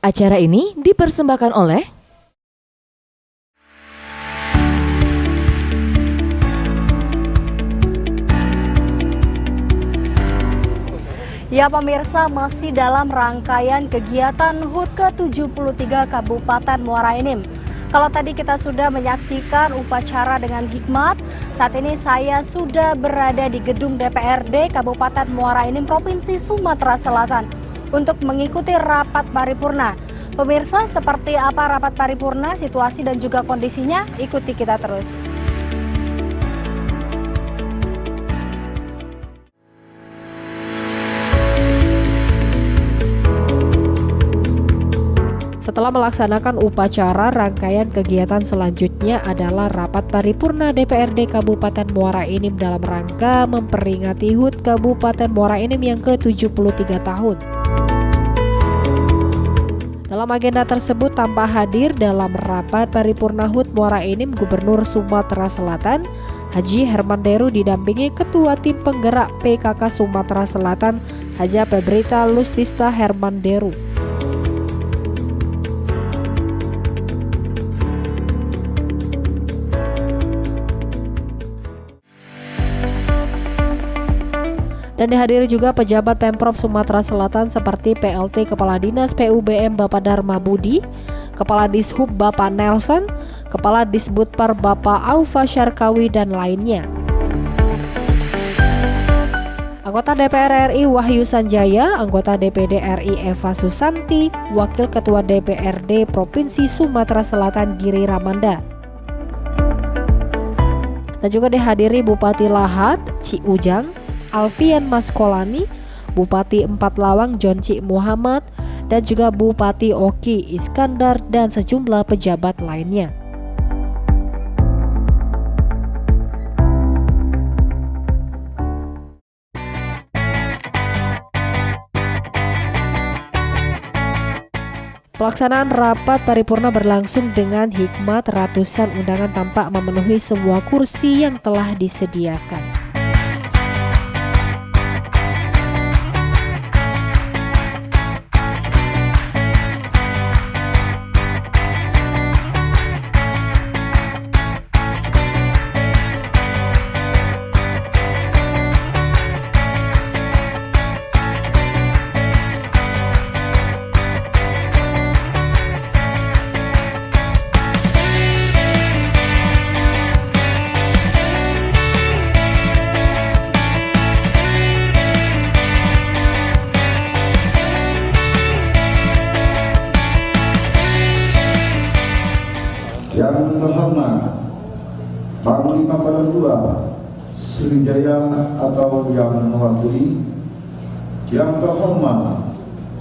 Acara ini dipersembahkan oleh Ya pemirsa, masih dalam rangkaian kegiatan HUT ke-73 Kabupaten Muara Enim. Kalau tadi kita sudah menyaksikan upacara dengan hikmat, saat ini saya sudah berada di gedung DPRD Kabupaten Muara Enim Provinsi Sumatera Selatan untuk mengikuti rapat paripurna. Pemirsa, seperti apa rapat paripurna, situasi dan juga kondisinya, ikuti kita terus. Setelah melaksanakan upacara, rangkaian kegiatan selanjutnya adalah rapat paripurna DPRD Kabupaten Muara Enim dalam rangka memperingati HUT Kabupaten Muara Enim yang ke-73 tahun. Dalam agenda tersebut tampak hadir dalam rapat paripurna HUT Muara Enim Gubernur Sumatera Selatan Haji Herman Deru didampingi Ketua Tim Penggerak PKK Sumatera Selatan Haja Febrita Lustista Herman Deru. Dan dihadiri juga pejabat Pemprov Sumatera Selatan seperti PLT Kepala Dinas PUBM Bapak Dharma Budi, Kepala Dishub Bapak Nelson, Kepala Disbudpar Bapak Aufa Syarkawi dan lainnya. Anggota DPR RI Wahyu Sanjaya, anggota DPD RI Eva Susanti, Wakil Ketua DPRD Provinsi Sumatera Selatan Giri Ramanda. Dan juga dihadiri Bupati Lahat, Ci Ujang, Alfian Maskolani, Bupati Empat Lawang Jonci Muhammad, dan juga Bupati Oki Iskandar dan sejumlah pejabat lainnya. Pelaksanaan rapat paripurna berlangsung dengan hikmat. Ratusan undangan tampak memenuhi semua kursi yang telah disediakan. Yang terhormat Panglima Pangdam II Sriwijaya atau yang mewakili, yang terhormat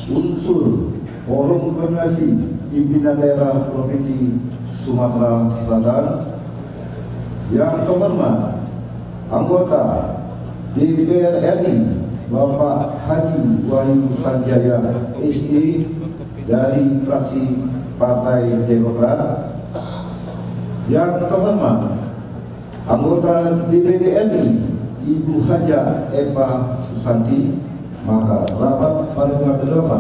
unsur Forum Koordinasi Pimpinan Daerah Provinsi Sumatera Selatan, yang terhormat anggota DPR RI Bapak Haji Wahyu Sanjaya SE dari fraksi Partai Demokrat, yang terhormat anggota DPD RI Ibu Haja Eva Susanti, maka rapat paripurna ke-8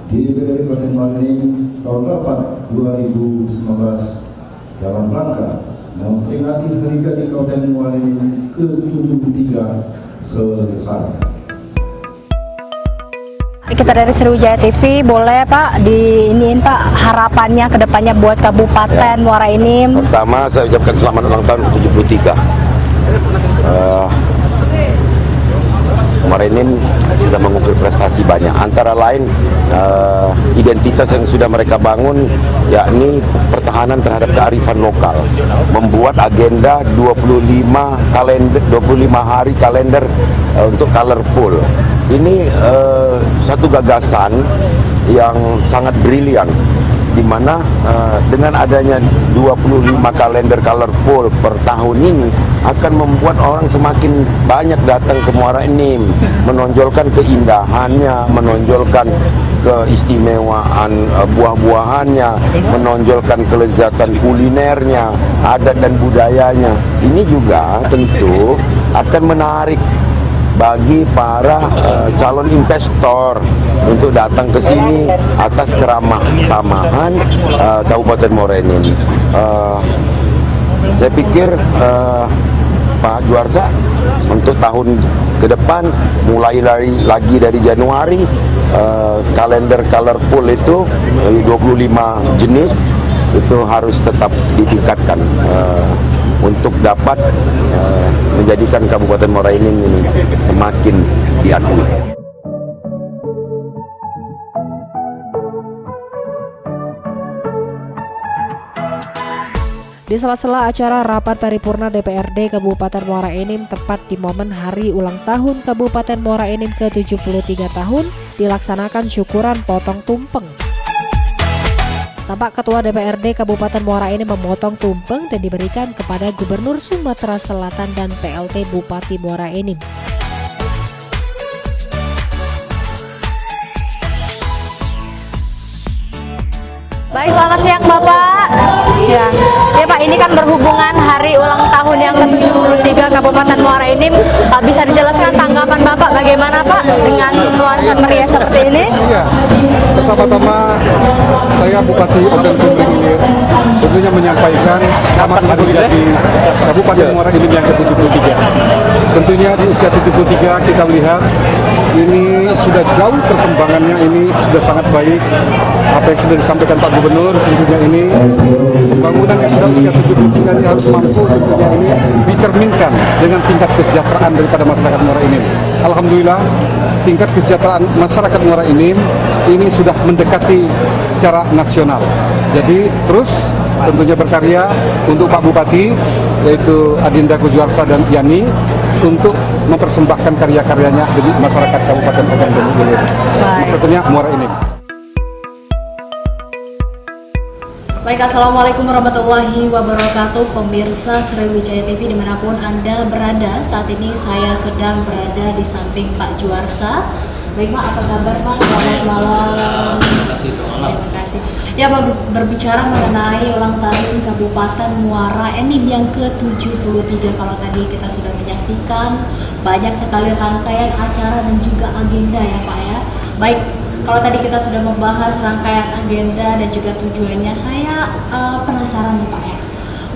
DPRD Kabupaten Muara Enim tahun rapat 2019 dalam rangka memperingati Hari Jadi Kabupaten Muara Enim ke-73 selesai. Kita dari Sriwijaya TV, boleh Pak diiniin Pak harapannya ke depannya buat Kabupaten Muara Enim? Pertama saya ucapkan selamat ulang tahun ke-73. Muara Enim sudah mengukir prestasi banyak, antara lain identitas yang sudah mereka bangun, yakni pertahanan terhadap kearifan lokal, membuat agenda 25 hari kalender untuk colorful. Ini satu gagasan yang sangat brilian, di mana dengan adanya 25 kalender colorful per tahun ini akan membuat orang semakin banyak datang ke Muara Enim, menonjolkan keindahannya, menonjolkan keistimewaan buah-buahannya, menonjolkan kelezatan kulinernya, adat dan budayanya. Ini juga tentu akan menarik bagi para calon investor untuk datang ke sini atas keramah tamahan Kabupaten Muara Enim. Saya pikir Pak Juarsa untuk tahun ke depan mulai lagi dari Januari kalender colorful itu 25 jenis itu harus tetap ditingkatkan untuk dapat menjadikan Kabupaten Muara Enim ini semakin diakui. Di sela-sela acara rapat paripurna DPRD Kabupaten Muara Enim tepat di momen hari ulang tahun Kabupaten Muara Enim ke-73 tahun, dilaksanakan syukuran potong tumpeng. Tampak Ketua DPRD Kabupaten Muara Enim memotong tumpeng dan diberikan kepada Gubernur Sumatera Selatan dan PLT Bupati Muara Enim. Baik, selamat siang Bapak. Ya Pak, ini kan berhubungan hari ulang tahun yang ke-73 Kabupaten Muara Enim. Bisa dijelaskan tanggapan Bapak bagaimana Pak dengan nuansa meriah seperti ini? Ya, pertama-tama saya Bupati Ogan Komering Ilir tentunya menyampaikan selamat hari jadi Kabupaten Muara Enim yang ke-73. Tentunya di usia 73 kita melihat ini sudah jauh perkembangannya, ini sudah sangat baik. Apa yang sudah disampaikan Pak Gubernur tentunya ini pembangunan yang sudah usia 73 ini harus mampu tentunya ini dicerminkan dengan tingkat kesejahteraan daripada masyarakat Muara Enim. Alhamdulillah tingkat kesejahteraan masyarakat Muara Enim ini sudah mendekati secara nasional. Jadi terus tentunya berkarya untuk Pak Bupati yaitu Adinda Kujuarsa dan Yani untuk mempersembahkan karya-karyanya bagi masyarakat Kabupaten Ogan Komering Ilir. Maksudnya Muara Enim. Baik, Assalamualaikum warahmatullahi wabarakatuh. Pemirsa Sriwijaya TV dimanapun Anda berada, saat ini saya sedang berada di samping Pak Juarsa. Baik Pak, apa kabar Pak? Selamat malam. Terima kasih, selamat malam. Terima kasih. Ya Pak, berbicara mengenai ulang tahun Kabupaten Muara Enim yang ke-73. Kalau tadi kita sudah menyaksikan banyak sekali rangkaian acara dan juga agenda ya Pak ya. Baik, kalau tadi kita sudah membahas rangkaian agenda dan juga tujuannya, saya penasaran nih Pak ya.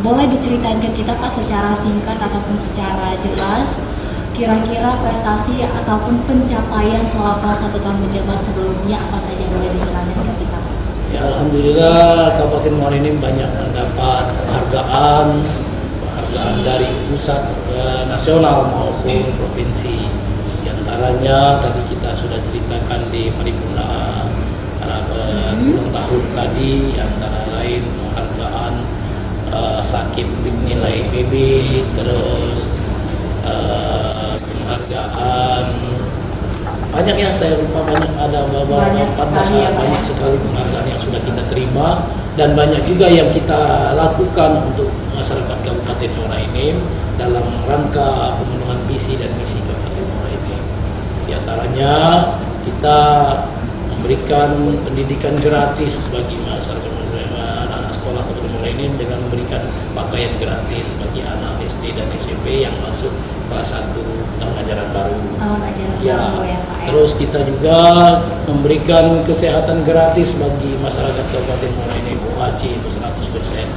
Boleh diceritain ke kita Pak secara singkat ataupun secara jelas kira-kira prestasi ataupun pencapaian selama 1 tahun menjabat sebelumnya apa saja, boleh dijelaskan ke kita Pak? Ya, alhamdulillah Kabupaten Muara Enim banyak mendapat penghargaan dari pusat nasional maupun provinsi. Di antaranya tadi kita sudah ceritakan di paripurna ulang tahun tadi, antara lain penghargaan sakit nilai BB, terus penghargaan banyak yang saya lupa, ada banyak sekali penghargaan yang sudah kita terima dan banyak juga yang kita lakukan untuk masyarakat Kabupaten Muara Enim dalam rangka pemenuhan visi dan misi Kabupaten Muara Enim. Di antaranya kita memberikan pendidikan gratis bagi masyarakat anak-anak sekolah Kabupaten Muara Enim dengan memberikan pakaian gratis bagi anak SD dan SMP yang masuk kelas 1 tahun ajaran baru. Tahun ajaran ya, baru ya Pak ya. Terus kita juga memberikan kesehatan gratis bagi masyarakat Kabupaten Muara Enim, UHC itu 100%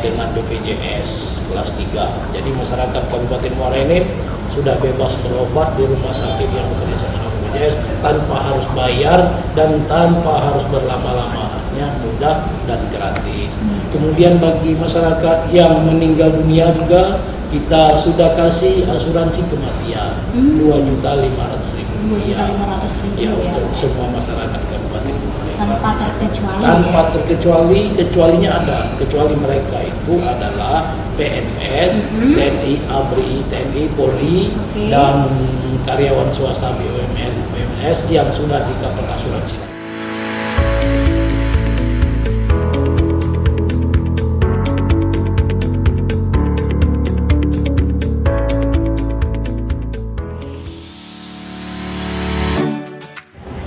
dengan BPJS kelas 3. Jadi masyarakat Kabupaten Muara Enim sudah bebas berobat di rumah sakit yang bekerja sama dengan BPJS tanpa harus bayar dan tanpa harus berlama-lama, artinya mudah dan gratis. Kemudian bagi masyarakat yang meninggal dunia juga kita sudah kasih asuransi kematian 2.500.000 ya, untuk semua masyarakat Kabupaten Muara Enim. Tanpa terkecuali, kecualinya ada. Kecuali mereka itu adalah PNS, TNI, ABRI, TNI, Polri, dan karyawan swasta BUMN, BUMS yang sudah di cover asuransi.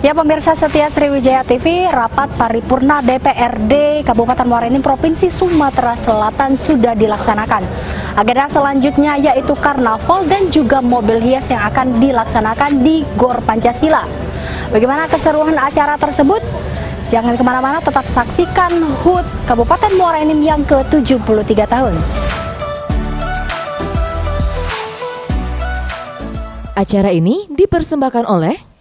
Ya pemirsa setia Sriwijaya TV, rapat paripurna DPRD Kabupaten Muara Enim Provinsi Sumatera Selatan sudah dilaksanakan. Agenda selanjutnya yaitu karnaval dan juga mobil hias yang akan dilaksanakan di Gor Pancasila. Bagaimana keseruan acara tersebut? Jangan kemana-mana, tetap saksikan HUT Kabupaten Muara Enim yang ke-73 tahun. Acara ini dipersembahkan oleh